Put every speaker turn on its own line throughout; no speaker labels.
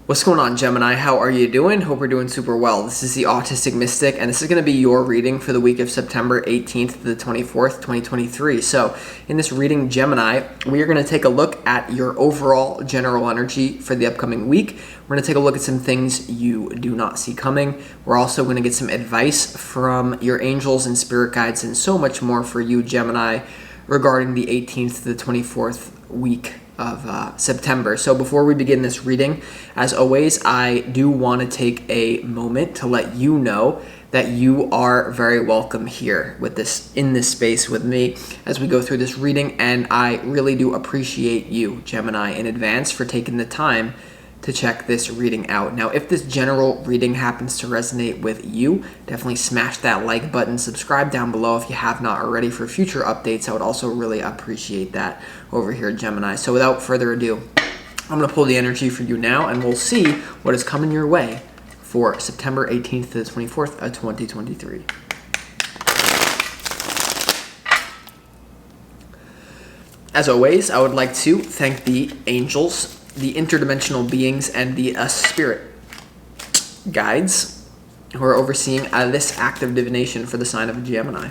What's going on, Gemini? How are you doing? Hope we're doing super well. This is the Autistic Mystic, and this is going to be your reading for the week of September 18th to the 24th, 2023. So in this reading, Gemini, we are going to take a look at your overall general energy for the upcoming week. We're going to take a look at some things you do not see coming. We're also going to get some advice from your angels and spirit guides and so much more for you, Gemini, regarding the 18th to the 24th week of September. So before we begin this reading, as always, I do want to take a moment to let you know that you are very welcome here in this space with me as we go through this reading, and I really do appreciate you, Gemini, in advance for taking the time to check this reading out. Now, if this general reading happens to resonate with you, definitely smash that like button, subscribe down below if you have not already for future updates. I would also really appreciate that over here, Gemini. So without further ado, I'm going to pull the energy for you now, and we'll see what is coming your way for September 18th to the 24th of 2023. As always, I would like to thank the angels, the interdimensional beings, and the spirit guides who are overseeing this act of divination for the sign of Gemini.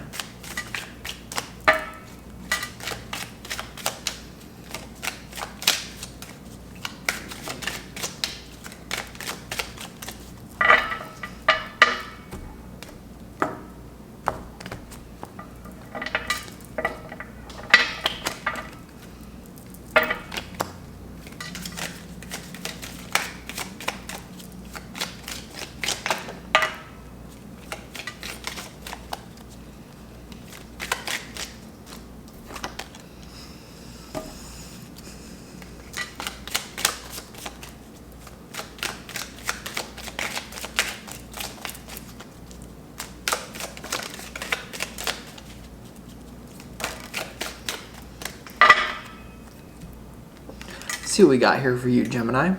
See what we got here for you, Gemini.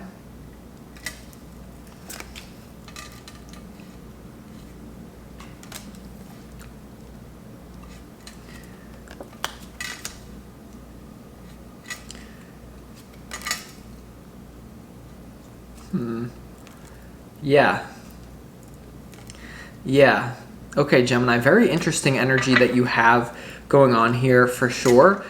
Yeah. Okay, Gemini, very interesting energy that you have going on here for sure.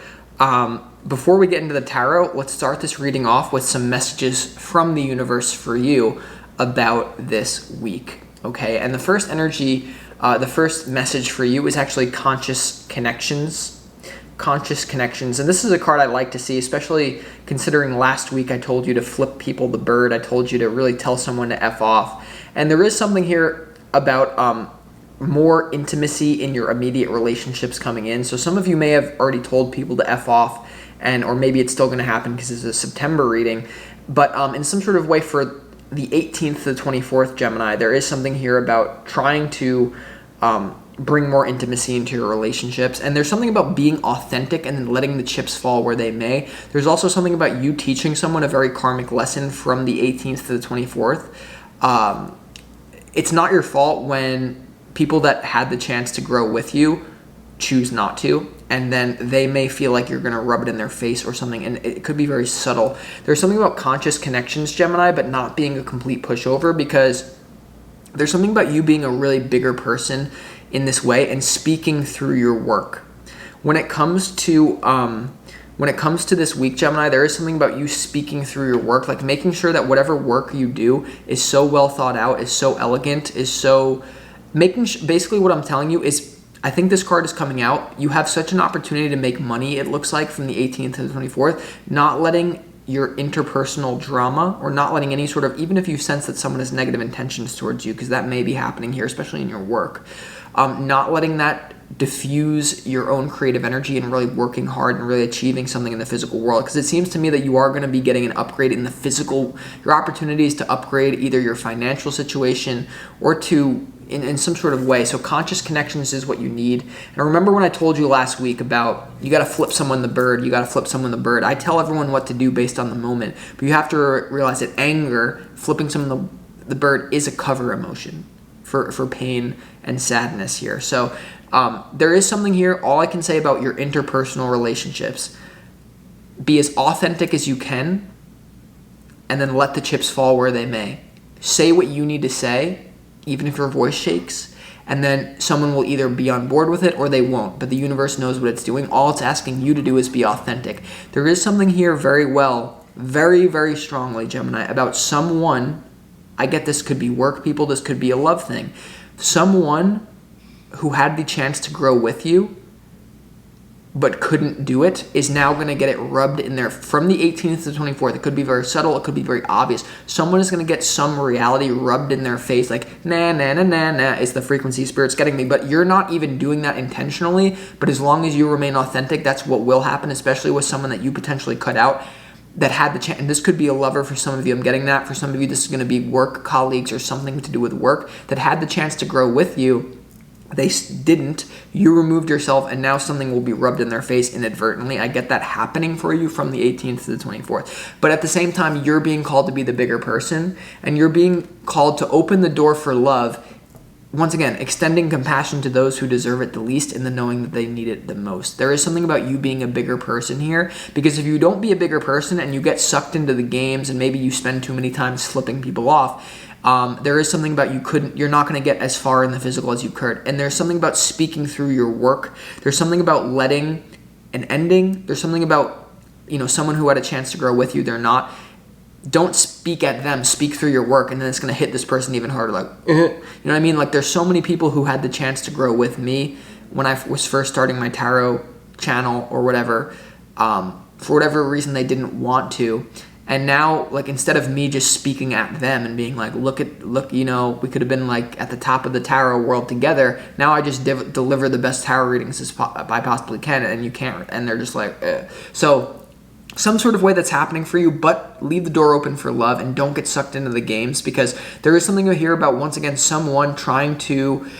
Before we get into the tarot, let's start this reading off with some messages from the universe for you about this week, okay? And the first energy, the first message for you is actually conscious connections. Conscious connections. And this is a card I like to see, especially considering last week I told you to flip people the bird. I told you to really tell someone to F off. And there is something here about more intimacy in your immediate relationships coming in. So some of you may have already told people to F off, or maybe it's still going to happen because it's a September reading. But in some sort of way for the 18th to the 24th, Gemini, there is something here about trying to bring more intimacy into your relationships. And there's something about being authentic and then letting the chips fall where they may. There's also something about you teaching someone a very karmic lesson from the 18th to the 24th. It's not your fault when people that had the chance to grow with you choose not to, and then they may feel like you're going to rub it in their face or something, and it could be very subtle. There's something about conscious connections, Gemini, but not being a complete pushover, because there's something about you being a really bigger person in this way and speaking through your work. When it comes to this week, Gemini, there is something about you speaking through your work, like making sure that whatever work you do is so well thought out, is so elegant, is so basically what I'm telling you is, I think this card is coming out. You have such an opportunity to make money, it looks like, from the 18th to the 24th, not letting your interpersonal drama, or not letting any sort of, even if you sense that someone has negative intentions towards you, because that may be happening here, especially in your work, not letting that diffuse your own creative energy and really working hard and really achieving something in the physical world. Because it seems to me that you are going to be getting an upgrade in the physical, your opportunities to upgrade either your financial situation or to in some sort of way. So conscious connections is what you need. And remember when I told you last week about you got to flip someone the bird, I tell everyone what to do based on the moment, but you have to realize that anger, flipping someone the bird, is a cover emotion for pain and sadness here. So there is something here. All I can say about your interpersonal relationships, be as authentic as you can. and then let the chips fall where they may. Say what you need to say, even if your voice shakes, and then someone will either be on board with it or they won't. But the universe knows what it's doing. All it's asking you to do is be authentic. There is something here very, very strongly, Gemini, about someone. I get this could be work people, this could be a love thing. Someone who had the chance to grow with you but couldn't do it is now going to get it rubbed in there from the 18th to the 24th. It could be very subtle. It could be very obvious. Someone is going to get some reality rubbed in their face, like, nah, nah, nah, nah, nah, is the frequency Spirit's getting me. But you're not even doing that intentionally. But as long as you remain authentic, that's what will happen, especially with someone that you potentially cut out that had the chance. And this could be a lover for some of you. I'm getting that. For some of you, this is going to be work colleagues or something to do with work that had the chance to grow with you. They didn't. You removed yourself, and now something will be rubbed in their face inadvertently. I get that happening for you from the 18th to the 24th. But at the same time, you're being called to be the bigger person, and you're being called to open the door for love. Once again, extending compassion to those who deserve it the least in the knowing that they need it the most. There is something about you being a bigger person here, because if you don't be a bigger person and you get sucked into the games and maybe you spend too many times flipping people off, there is something about you're not going to get as far in the physical as you could. And there's something about speaking through your work. There's something about letting an ending. There's something about, someone who had a chance to grow with you. Don't speak at them, speak through your work, and then it's going to hit this person even harder. Like, you know what I mean? Like, there's so many people who had the chance to grow with me when I was first starting my tarot channel or whatever. For whatever reason, they didn't want to. And now, like, instead of me just speaking at them and being like, look, we could have been like at the top of the tarot world together. Now I just deliver the best tarot readings as I possibly can, and you can't. And they're just like, So some sort of way that's happening for you, but leave the door open for love and don't get sucked into the games, because there is something to hear about, once again, someone trying to.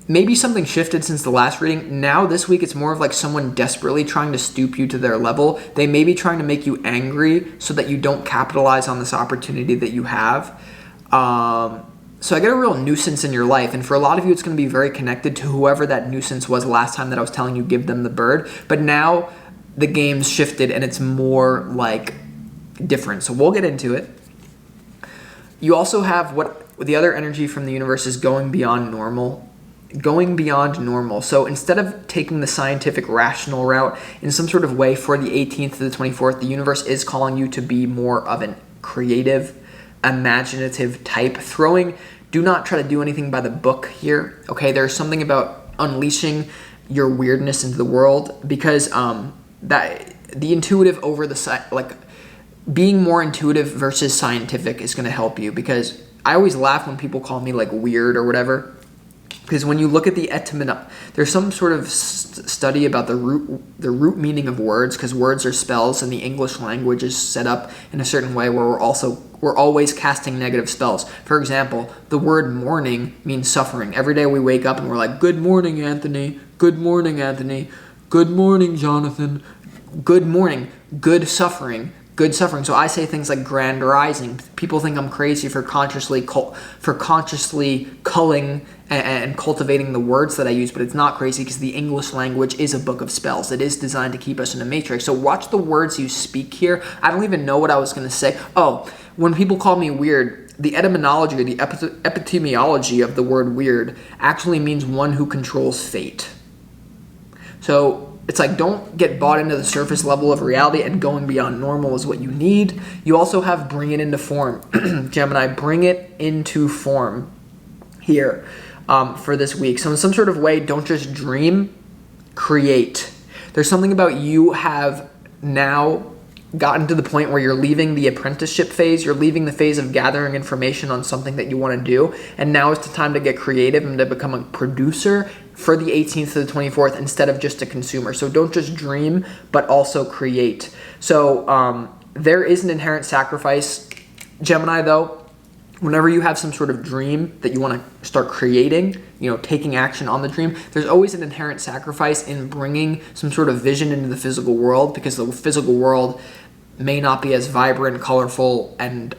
Maybe something shifted since the last reading. Now this week it's more of like someone desperately trying to stoop you to their level. They may be trying to make you angry so that you don't capitalize on this opportunity that you have. So I get a real nuisance in your life. And for a lot of you, it's going to be very connected to whoever that nuisance was last time that I was telling you, give them the bird. But now the game's shifted and it's more like different. So we'll get into it. You also have what the other energy from the universe is going beyond normal. Going beyond normal. So instead of taking the scientific rational route in some sort of way for the 18th to the 24th, the universe is calling you to be more of an creative, imaginative type. Do not try to do anything by the book here. Okay, there's something about unleashing your weirdness into the world, because that the intuitive over the being more intuitive versus scientific is going to help you, because I always laugh when people call me like weird or whatever. Because when you look at the etymology, there's some sort of study about the root meaning of words, because words are spells, and the English language is set up in a certain way where we're always casting negative spells. For example, the word morning means suffering. Every day we wake up and we're like, good morning, Anthony. Good morning, Anthony. Good morning, Jonathan. Good morning. Good suffering. Good suffering. So I say things like grand rising. People think I'm crazy for consciously culling and cultivating the words that I use, but it's not crazy, because the English language is a book of spells. It is designed to keep us in a matrix. So watch the words you speak here. I don't even know what I was going to say. Oh, when people call me weird, the etymology or the epistemiology of the word weird actually means one who controls fate. So it's like, don't get bought into the surface level of reality, and going beyond normal is what you need. You also have bring it into form. Gemini, bring it into form here for this week. So in some sort of way, don't just dream, create. There's something about you have now gotten to the point where you're leaving the apprenticeship phase. You're leaving the phase of gathering information on something that you want to do. And now is the time to get creative and to become a producer for the 18th to the 24th instead of just a consumer. So don't just dream, but also create. So there is an inherent sacrifice, Gemini, though. Whenever you have some sort of dream that you want to start creating, taking action on the dream, there's always an inherent sacrifice in bringing some sort of vision into the physical world, because the physical world may not be as vibrant, colorful, and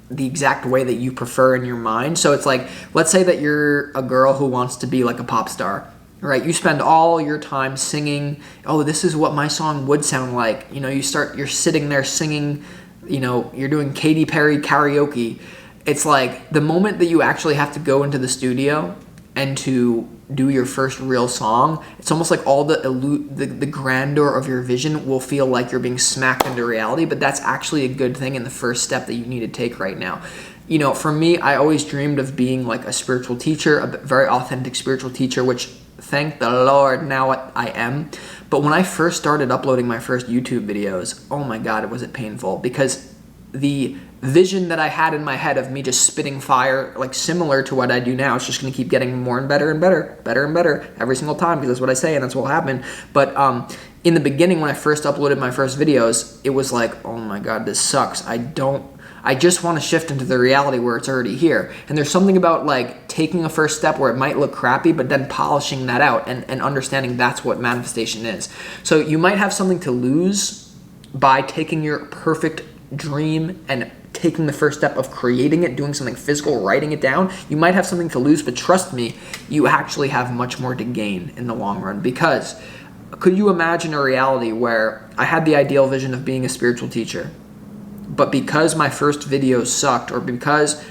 the exact way that you prefer in your mind. So it's like, let's say that you're a girl who wants to be like a pop star, right? You spend all your time singing, oh, this is what my song would sound like. You're sitting there singing you're doing Katy Perry karaoke. It's like the moment that you actually have to go into the studio and to do your first real song, it's almost like all the grandeur of your vision will feel like you're being smacked into reality, but that's actually a good thing and the first step that you need to take right now. For me, I always dreamed of being like a spiritual teacher, a very authentic spiritual teacher, which thank the Lord now I am. But when I first started uploading my first YouTube videos, oh my God, was it painful, because the vision that I had in my head of me just spitting fire, like similar to what I do now, it's just going to keep getting more and better and better, better and better every single time, because that's what I say and that's what will happen. But in the beginning, when I first uploaded my first videos, it was like, oh my God, this sucks. I just want to shift into the reality where it's already here. And there's something about like taking a first step where it might look crappy, but then polishing that out and understanding that's what manifestation is. So you might have something to lose by taking your perfect dream and taking the first step of creating it, doing something physical, writing it down. You might have something to lose, but trust me, you actually have much more to gain in the long run. Because could you imagine a reality where I had the ideal vision of being a spiritual teacher, but because my first videos sucked, or because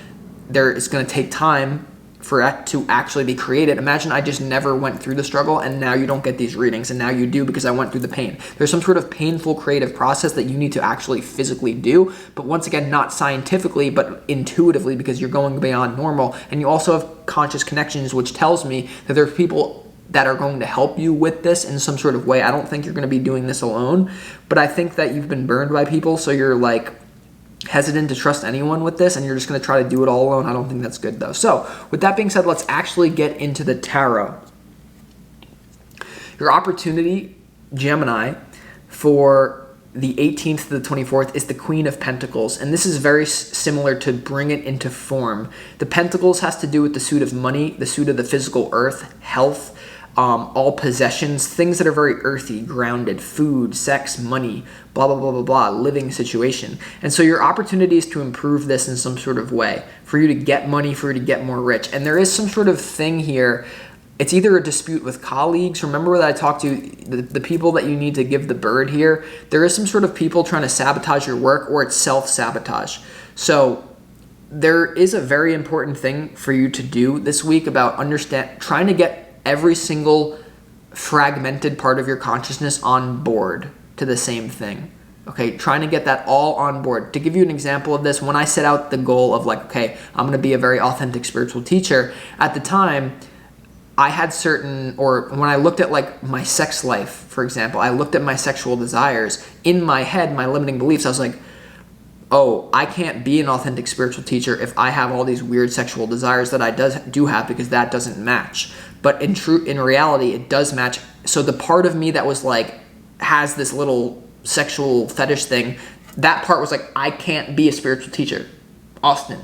it's going to take time for it to actually be created, imagine I just never went through the struggle and now you don't get these readings, and now you do because I went through the pain. There's some sort of painful creative process that you need to actually physically do, but once again, not scientifically, but intuitively, because you're going beyond normal. And you also have conscious connections, which tells me that there's people that are going to help you with this in some sort of way. I don't think you're going to be doing this alone, but I think that you've been burned by people, so you're like hesitant to trust anyone with this, and you're just going to try to do it all alone. I don't think that's good though. So with that being said, let's actually get into the tarot. Your opportunity, Gemini, for the 18th to the 24th is the Queen of Pentacles, and this is very similar to bring it into form. The Pentacles has to do with the suit of money, the suit of the physical earth, health, all possessions, things that are very earthy, grounded, food, sex, money, blah, blah, blah, blah, blah, living situation. And so your opportunity is to improve this in some sort of way, for you to get money, for you to get more rich. And there is some sort of thing here. It's either a dispute with colleagues. Remember that I talked to the people that you need to give the bird here. There is some sort of people trying to sabotage your work, or it's self-sabotage. So there is a very important thing for you to do this week about trying to get every single fragmented part of your consciousness on board to the same thing. Okay, trying to get that all on board. To give you an example of this, when I set out the goal of like, okay, I'm going to be a very authentic spiritual teacher, at the time, I had when I looked at like my sex life, for example, I looked at my sexual desires. In my head, my limiting beliefs, I was like, oh, I can't be an authentic spiritual teacher if I have all these weird sexual desires that I do have, because that doesn't match. But in reality, it does match. So the part of me that was like, has this little sexual fetish thing, that part was like, I can't be a spiritual teacher. Austin,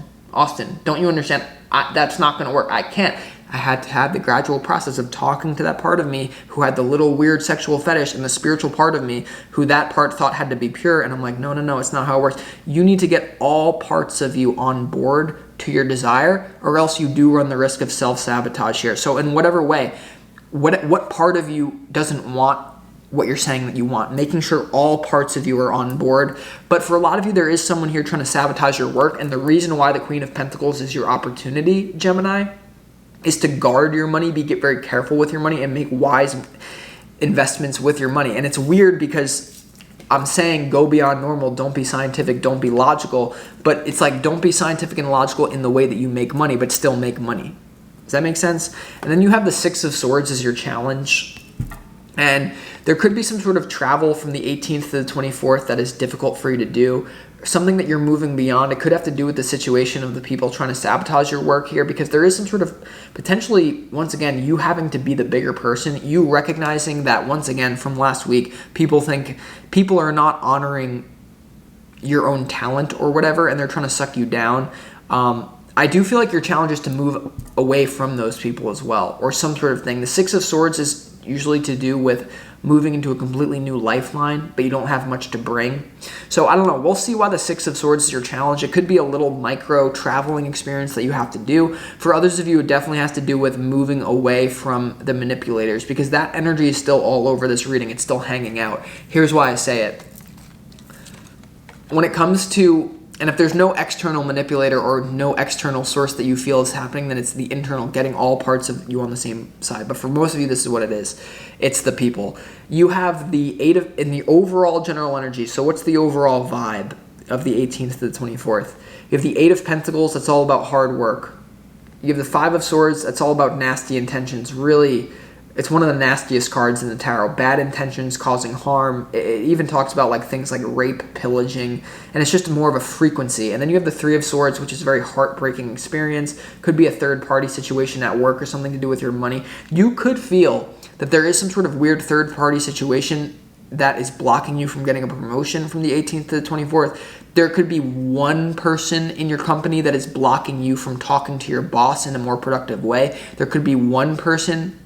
don't you understand? That's not going to work. I can't. I had to have the gradual process of talking to that part of me who had the little weird sexual fetish, and the spiritual part of me who that part thought had to be pure. And I'm like, no, it's not how it works. You need to get all parts of you on board to your desire, or else you do run the risk of self-sabotage here. So in whatever way, what part of you doesn't want what you're saying that you want, making sure all parts of you are on board. But for a lot of you, there is someone here trying to sabotage your work. And the reason why the Queen of Pentacles is your opportunity, Gemini, is to guard your money, get very careful with your money, and make wise investments with your money. And it's weird because I'm saying go beyond normal, don't be scientific, don't be logical, but it's like don't be scientific and logical in the way that you make money, but still make money. Does that make sense? And then you have the Six of Swords as your challenge. And there could be some sort of travel from the 18th to the 24th that is difficult for you to do. Something that you're moving beyond. It could have to do with the situation of the people trying to sabotage your work here, because there is some sort of potentially, once again, you having to be the bigger person. You recognizing that, once again, from last week, people think people are not honoring your own talent or whatever, and they're trying to suck you down. I do feel like your challenge is to move away from those people as well, or some sort of thing. The Six of Swords is usually to do with moving into a completely new lifeline, but you don't have much to bring. So I don't know. We'll see why the Six of Swords is your challenge. It could be a little micro traveling experience that you have to do. For others of you, it definitely has to do with moving away from the manipulators, because that energy is still all over this reading. It's still hanging out. Here's why I say it. when it comes to, and if there's no external manipulator or no external source that you feel is happening, then it's the internal, getting all parts of you on the same side. But for most of you, this is what it is. It's the people. You have the in the overall general energy. So what's the overall vibe of the 18th to the 24th? You have the 8 of Pentacles. That's all about hard work. You have the 5 of Swords. That's all about nasty intentions. Really, it's one of the nastiest cards in the tarot. Bad intentions causing harm. It even talks about like things like rape, pillaging, and it's just more of a frequency. And then you have the 3 of Swords, which is a very heartbreaking experience. Could be a third-party situation at work or something to do with your money. You could feel that there is some sort of weird third-party situation that is blocking you from getting a promotion from the 18th to the 24th. There could be one person in your company that is blocking you from talking to your boss in a more productive way. There could be one person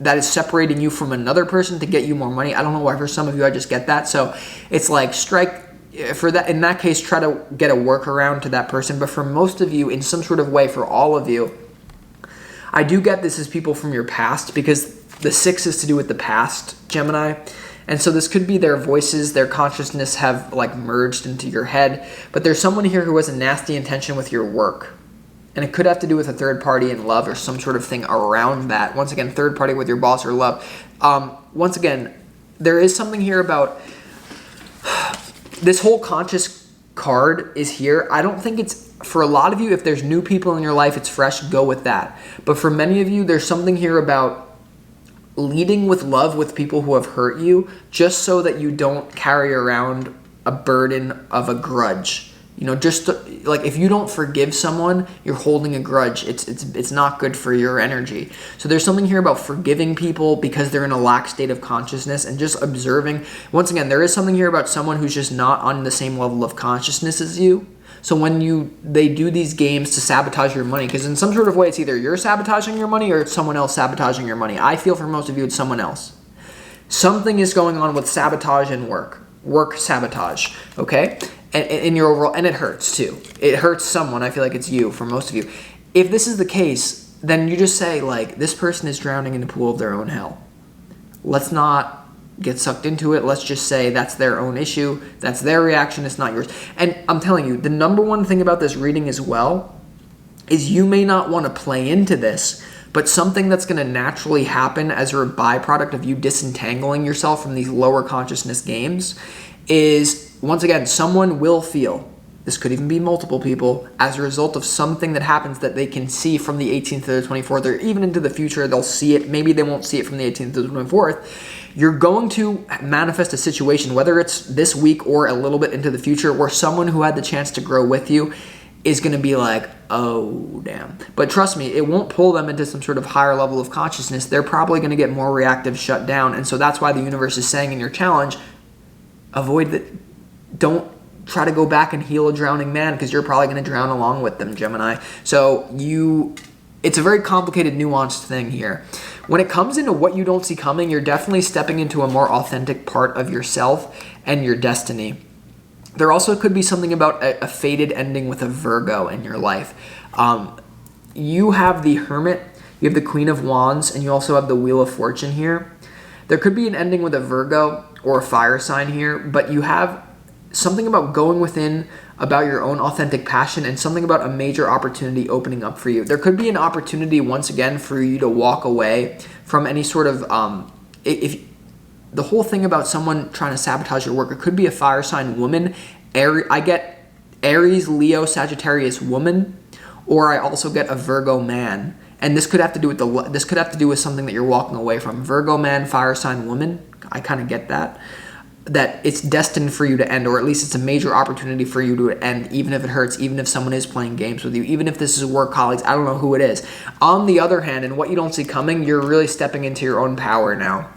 that is separating you from another person to get you more money. I don't know why for some of you I just get that. So it's like strike for that. In that case, try to get a workaround to that person. But for most of you, in some sort of way, for all of you, I do get this as people from your past, because the 6 is to do with the past, Gemini. And so this could be their voices, their consciousness have like merged into your head. But there's someone here who has a nasty intention with your work. And it could have to do with a third party in love or some sort of thing around that. Once again, third party with your boss or love. Once again, there is something here about this whole conscious card is here. I don't think it's, for a lot of you, if there's new people in your life, it's fresh, go with that. But for many of you, there's something here about leading with love with people who have hurt you, just so that you don't carry around a burden of a grudge. You know, just like if you don't forgive someone, you're holding a grudge. It's not good for your energy. So there's something here about forgiving people because they're in a lack state of consciousness, and just observing. Once again, there is something here about someone who's just not on the same level of consciousness as you. So when they do these games to sabotage your money, because in some sort of way it's either you're sabotaging your money or it's someone else sabotaging your money. I feel for most of you it's someone else. Something is going on with sabotage and work sabotage, okay? And in your overall, and it hurts too. It hurts someone. I feel like it's you for most of you. If this is the case, then you just say like, this person is drowning in a pool of their own hell. Let's not get sucked into it. Let's just say that's their own issue. That's their reaction. It's not yours. And I'm telling you, the number one thing about this reading as well is you may not want to play into this, but something that's going to naturally happen as a byproduct of you disentangling yourself from these lower consciousness games is, once again, someone will feel, this could even be multiple people, as a result of something that happens that they can see from the 18th to the 24th, or even into the future, they'll see it. Maybe they won't see it from the 18th to the 24th. You're going to manifest a situation, whether it's this week or a little bit into the future, where someone who had the chance to grow with you is going to be like, oh, damn. But trust me, it won't pull them into some sort of higher level of consciousness. They're probably going to get more reactive, shut down. And so that's why the universe is saying in your challenge, avoid that. Don't try to go back and heal a drowning man, because you're probably going to drown along with them, Gemini. So it's a very complicated, nuanced thing here. When it comes into what you don't see coming, you're definitely stepping into a more authentic part of yourself and your destiny. There also could be something about a fated ending with a Virgo in your life. You have the Hermit, you have the Queen of Wands, and you also have the Wheel of Fortune here. There could be an ending with a Virgo or a fire sign here, but you have something about going within, about your own authentic passion, and something about a major opportunity opening up for you. There could be an opportunity, once again, for you to walk away from any sort of, if the whole thing about someone trying to sabotage your work, it could be a fire sign woman. I get Aries, Leo, Sagittarius woman, or I also get a Virgo man. And this could have to do with something that you're walking away from. Virgo man, fire sign woman. I kind of get that it's destined for you to end, or at least it's a major opportunity for you to end, even if it hurts, even if someone is playing games with you, even if this is work colleagues, I don't know who it is. On the other hand, and what you don't see coming, you're really stepping into your own power now.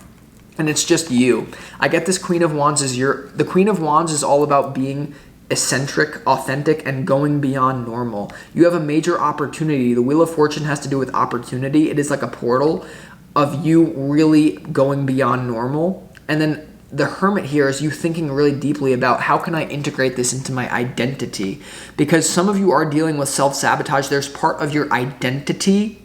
And it's just you. I get this Queen of Wands the Queen of Wands is all about being eccentric, authentic, and going beyond normal. You have a major opportunity. The Wheel of Fortune has to do with opportunity. It is like a portal of you really going beyond normal. And then the Hermit here is you thinking really deeply about, how can I integrate this into my identity? Because some of you are dealing with self-sabotage. There's part of your identity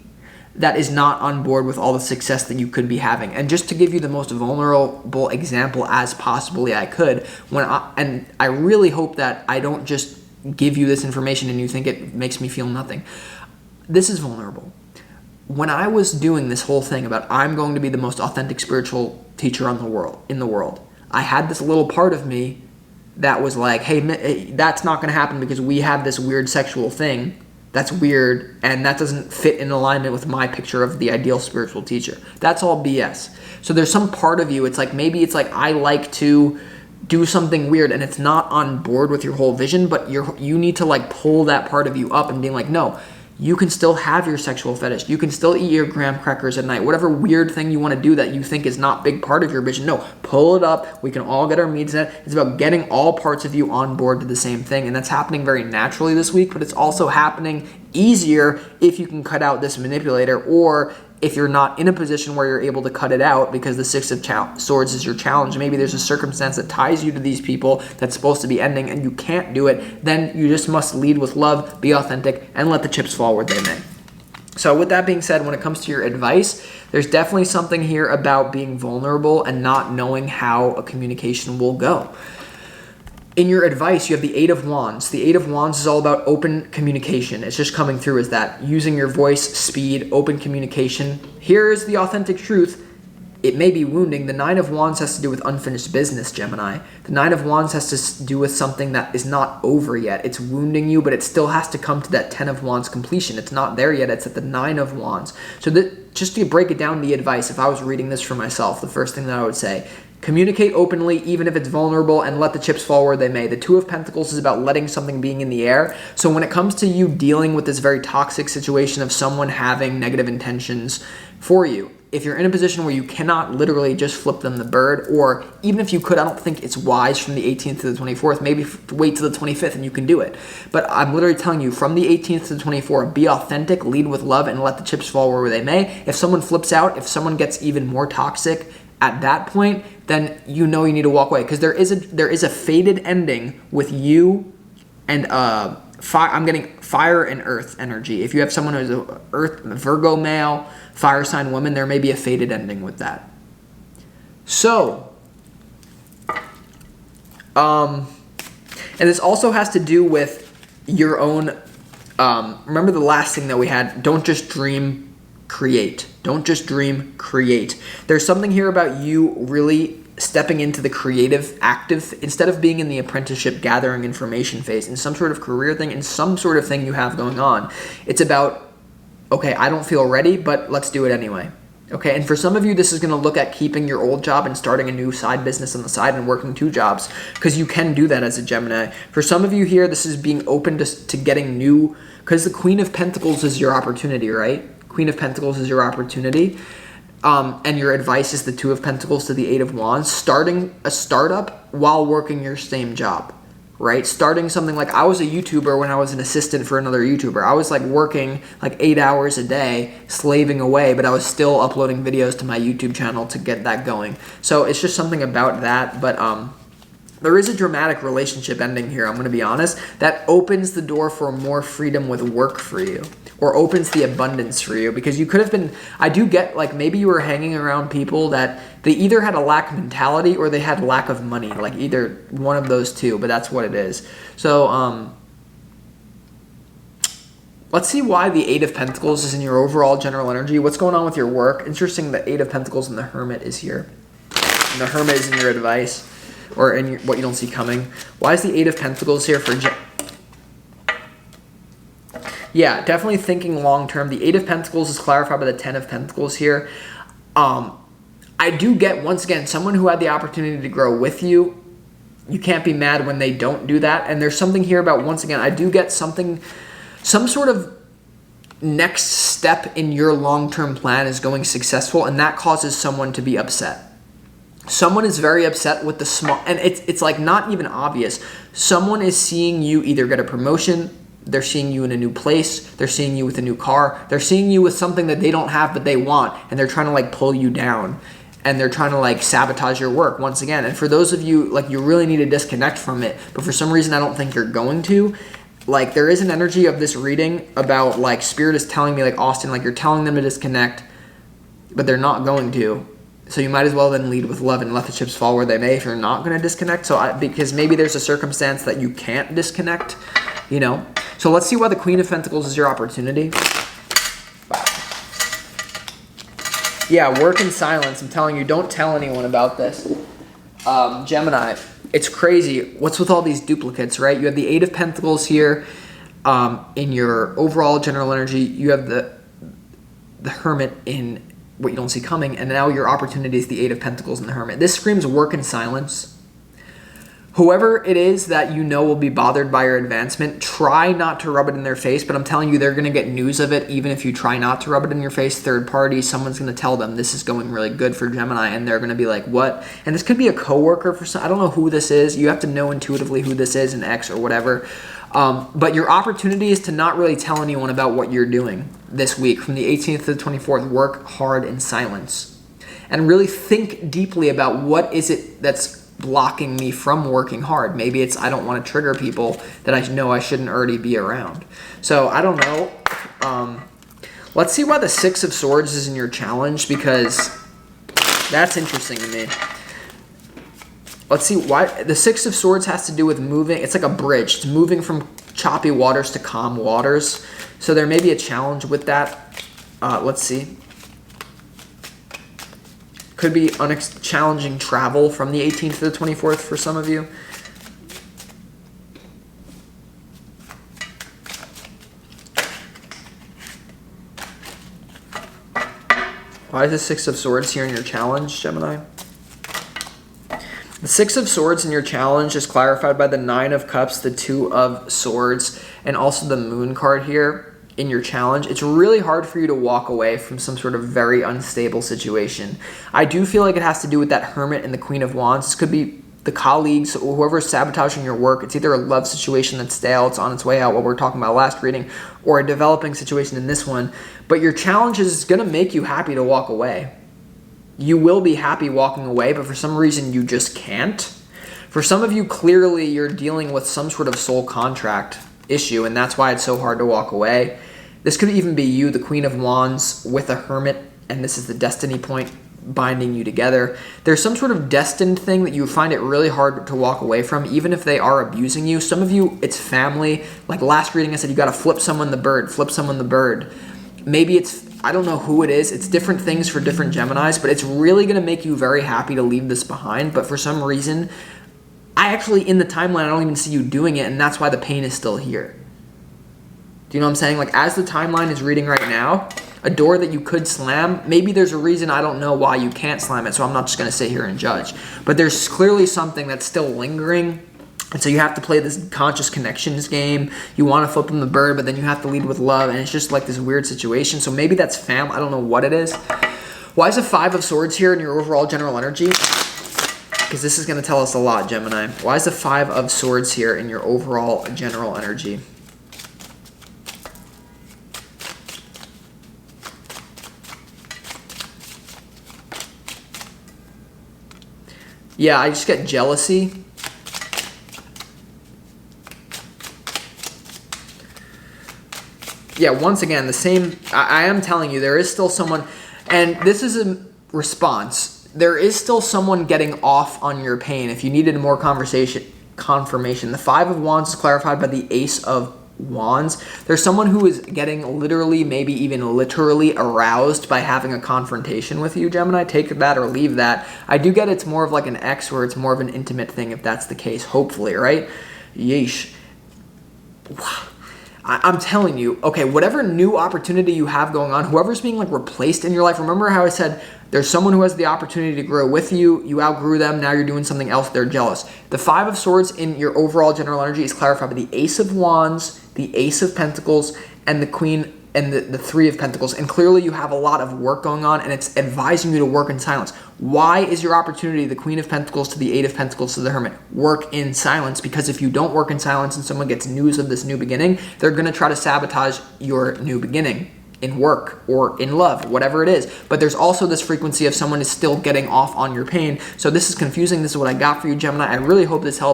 that is not on board with all the success that you could be having. And just to give you the most vulnerable example as possibly I could, and I really hope that I don't just give you this information and you think it makes me feel nothing. This is vulnerable. When I was doing this whole thing about I'm going to be the most authentic spiritual teacher in the world, I had this little part of me that was like, hey, that's not going to happen because we have this weird sexual thing. That's weird, and that doesn't fit in alignment with my picture of the ideal spiritual teacher. That's all BS. So there's some part of you, maybe it's like I like to do something weird and it's not on board with your whole vision, but you need to like pull that part of you up and being like, no, you can still have your sexual fetish. You can still eat your graham crackers at night. Whatever weird thing you want to do that you think is not big part of your vision. No, pull it up. We can all get our needs met. It's about getting all parts of you on board to the same thing. And that's happening very naturally this week, but it's also happening easier if you can cut out this manipulator, or if you're not in a position where you're able to cut it out because the Six of Swords is your challenge. Maybe there's a circumstance that ties you to these people that's supposed to be ending and you can't do it. Then you just must lead with love, be authentic, and let the chips fall where they may. So with that being said, when it comes to your advice, there's definitely something here about being vulnerable and not knowing how a communication will go. In your advice, you have the Eight of Wands. The Eight of Wands is all about open communication. It's just coming through as that. Using your voice, speed, open communication. Here is the authentic truth. It may be wounding. The Nine of Wands has to do with unfinished business, Gemini. The Nine of Wands has to do with something that is not over yet. It's wounding you, but it still has to come to that Ten of Wands completion. It's not there yet. It's at the Nine of Wands. So just to break it down, the advice, if I was reading this for myself, the first thing that I would say, communicate openly, even if it's vulnerable, and let the chips fall where they may. The Two of Pentacles is about letting something being in the air. So when it comes to you dealing with this very toxic situation of someone having negative intentions for you, if you're in a position where you cannot literally just flip them the bird, or even if you could, I don't think it's wise from the 18th to the 24th. Maybe wait till the 25th and you can do it. But I'm literally telling you, from the 18th to the 24th, be authentic, lead with love, and let the chips fall where they may. If someone flips out, if someone gets even more toxic at that point, then you know you need to walk away, because there is a fated ending with you and I'm getting fire and earth energy. If you have someone who's a Virgo male, fire sign woman, there may be a fated ending with that. So, and this also has to do with your own. Remember the last thing that we had? Don't just dream, create. Don't just dream, create. There's something here about you really stepping into the creative, active, instead of being in the apprenticeship gathering information phase, in some sort of career thing, in some sort of thing you have going on. It's about, okay, I don't feel ready, but let's do it anyway. Okay, and for some of you, this is going to look at keeping your old job and starting a new side business on the side and working 2 jobs, because you can do that as a Gemini. For some of you here, this is being open to getting new, because the Queen of Pentacles is your opportunity, right? Queen of Pentacles is your opportunity. And your advice is the Two of Pentacles to the Eight of Wands. Starting a startup while working your same job, right? Starting something like, I was a YouTuber when I was an assistant for another YouTuber. I was like working like 8 hours a day, slaving away, but I was still uploading videos to my YouTube channel to get that going. So it's just something about that. But there is a dramatic relationship ending here, I'm going to be honest, that opens the door for more freedom with work for you, or opens the abundance for you, because you could have been, I do get, like, maybe you were hanging around people that they either had a lack mentality or they had lack of money, like either one of those two, but that's what it is. So let's see why the Eight of Pentacles is in your overall general energy. What's going on with your work? Interesting, the Eight of Pentacles and the Hermit is here. And the Hermit is in your advice, or in what you don't see coming. Why is the Eight of Pentacles here for Yeah, definitely thinking long term. The Eight of Pentacles is clarified by the Ten of Pentacles here. I do get, once again, someone who had the opportunity to grow with you. You can't be mad when they don't do that. And there's something here about, once again, I do get something, some sort of next step in your long-term plan is going successful, and that causes someone to be upset. Someone is very upset with the small, and it's like not even obvious. Someone is seeing you either get a promotion, they're seeing you in a new place, they're seeing you with a new car, they're seeing you with something that they don't have but they want, and they're trying to like pull you down, and they're trying to like sabotage your work once again. And for those of you, like, you really need to disconnect from it, but for some reason I don't think you're going to. Like, there is an energy of this reading about, like, Spirit is telling me, like, Austin, like, you're telling them to disconnect, but they're not going to. So you might as well then lead with love and let the chips fall where they may if you're not going to disconnect. Because maybe there's a circumstance that you can't disconnect, you know. So let's see why the Queen of Pentacles is your opportunity. Yeah, work in silence. I'm telling you, don't tell anyone about this. Gemini, it's crazy. What's with all these duplicates, right? You have the Eight of Pentacles here in your overall general energy. You have the Hermit in what you don't see coming, and now your opportunity is the Eight of Pentacles and the Hermit. This screams work in silence. Whoever it is that you know will be bothered by your advancement, try not to rub it in their face, but I'm telling you, they're going to get news of it even if you try not to rub it in your face. Third party, someone's going to tell them this is going really good for Gemini, and they're going to be like, what? And this could be a coworker for some, I don't know who this is. You have to know intuitively who this is, an ex or whatever. But your opportunity is to not really tell anyone about what you're doing this week. From the 18th to the 24th, work hard in silence. And really think deeply about what is it that's blocking me from working hard. Maybe it's I don't want to trigger people that I know I shouldn't already be around. So I don't know. Let's see why the Six of Swords is in your challenge, because that's interesting to me. Let's see why the Six of Swords has to do with moving. It's like a bridge. It's moving from choppy waters to calm waters. So there may be a challenge with that. Let's see. Could be challenging travel from the 18th to the 24th for some of you. Why is the Six of Swords here in your challenge, Gemini? The Six of Swords in your challenge is clarified by the Nine of Cups, the Two of Swords, and also the Moon card here in your challenge. It's really hard for you to walk away from some sort of very unstable situation. I do feel like it has to do with that Hermit and the Queen of Wands. This could be the colleagues or whoever's sabotaging your work. It's either a love situation that's stale, it's on its way out, what we were talking about last reading, or a developing situation in this one. But your challenge is going to make you happy to walk away. You will be happy walking away, but for some reason you just can't. For some of you, clearly you're dealing with some sort of soul contract issue, and that's why it's so hard to walk away. This could even be you, the Queen of Wands with a Hermit, and this is the destiny point binding you together. There's some sort of destined thing that you find it really hard to walk away from, even if they are abusing you. Some of you, it's family. Like last reading, I said you got to flip someone the bird, flip someone the bird. Maybe it's, I don't know who it is. It's different things for different Geminis, but it's really going to make you very happy to leave this behind. But for some reason, I actually, in the timeline, I don't even see you doing it, and that's why the pain is still here. Do you know what I'm saying? Like, as the timeline is reading right now, a door that you could slam, maybe there's a reason I don't know why you can't slam it, so I'm not just going to sit here and judge. But there's clearly something that's still lingering, and so you have to play this conscious connections game. You want to flip them the bird, but then you have to lead with love, and it's just like this weird situation. So maybe that's family. I don't know what it is. Why is the Five of Swords here in your overall general energy? Because this is going to tell us a lot, Gemini. Why is the Five of Swords here in your overall general energy? Yeah, I just get jealousy. Yeah, once again, the same. I am telling you, there is still someone, and this is a response. There is still someone getting off on your pain. If you needed more confirmation, the Five of Wands is clarified by the Ace of Wands. There's someone who is getting literally, maybe even literally aroused by having a confrontation with you, Gemini. Take that or leave that. I do get it's more of like an ex where it's more of an intimate thing if that's the case, hopefully, right? Yeesh. I'm telling you, okay, whatever new opportunity you have going on, whoever's being like replaced in your life, remember how I said there's someone who has the opportunity to grow with you, you outgrew them, now you're doing something else, they're jealous. The Five of Swords in your overall general energy is clarified by the Ace of Wands, the Ace of Pentacles, and the Queen and the Three of Pentacles. And clearly you have a lot of work going on, and it's advising you to work in silence. Why is your opportunity the Queen of Pentacles to the Eight of Pentacles to the Hermit? Work in silence, because if you don't work in silence and someone gets news of this new beginning, they're going to try to sabotage your new beginning in work or in love, whatever it is. But there's also this frequency of someone is still getting off on your pain. So this is confusing. This is what I got for you, Gemini. I really hope this helps.